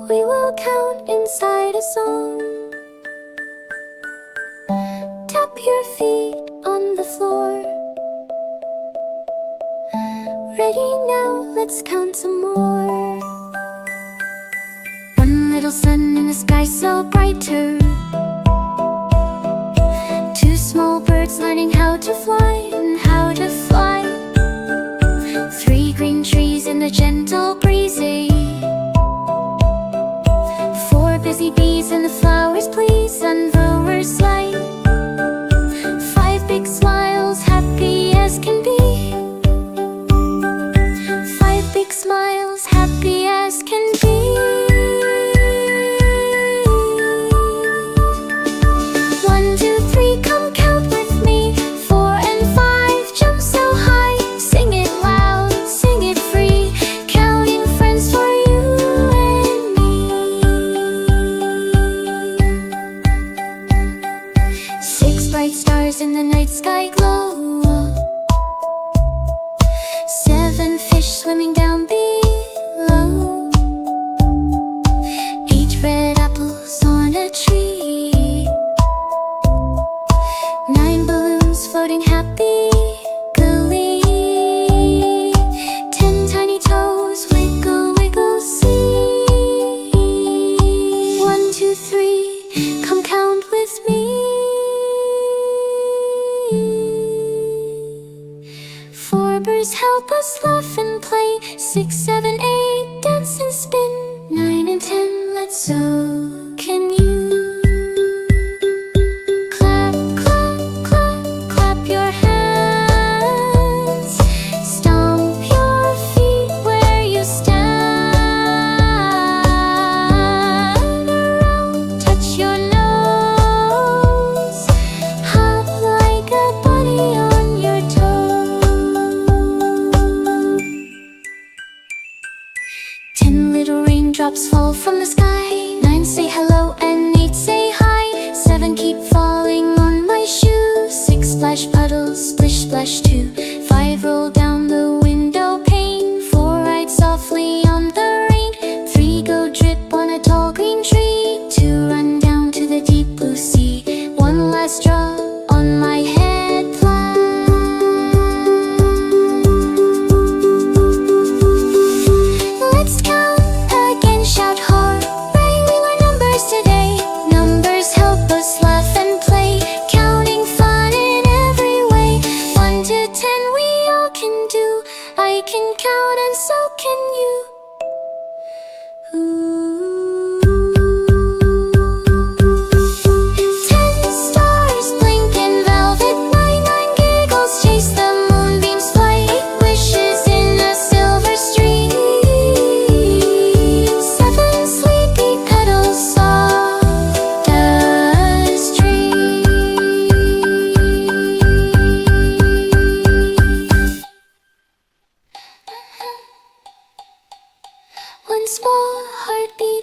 We will count inside a song. Tap your feet on the floor. Ready now, let's count some more. One little sun in the sky so brighter. Two small birds learning how to fly and how to fly. Three green trees in the gentle breezy. Four busy bees and the flowers please and rowers light. Five big smiles, happy as can be. Five big smiles, happy as can be. One, two, three, come count with me. Four and five, jump so high. Sing it loud, sing it free. Counting friends for you and me. Six bright stars in the night sky glow. Seven fish swimming down below. Eight red apples on a tree. Nine balloons floating happy glee. 10 tiny toes wiggle, wiggle, see. One, two, three, come count with me. Four birds help us laugh and play. 6, 7, 8, dance and spin. 9 and 10, let's so can you. Clap, clap, clap, clap your hands. Stomp your feet where you stand. Around, touch your nose. Hop like a bunny on your toe. 10 little raindrops fall from the sky. 9 say hello and 8 say hi. 7 keep falling on my shoe. 6 splash puddles, splish splash too. 5 roll down the window pane. 4 ride softly on the rain. 3 go drip on a tall green tree. 2 run down to the deep blue sea. 1 last drop on my head plant. Let's count again, shout hooray, we learn numbers today. Numbers help us laugh and play. Counting fun in every way. 1 to 10 we all can do. I can count and so can you. Ooh. 10 stars blink in velvet night. 9 giggles chase the moonbeams flight. 8 wishes in a silver stream. 7 sleepy petals soft as dreams. One small heartbeat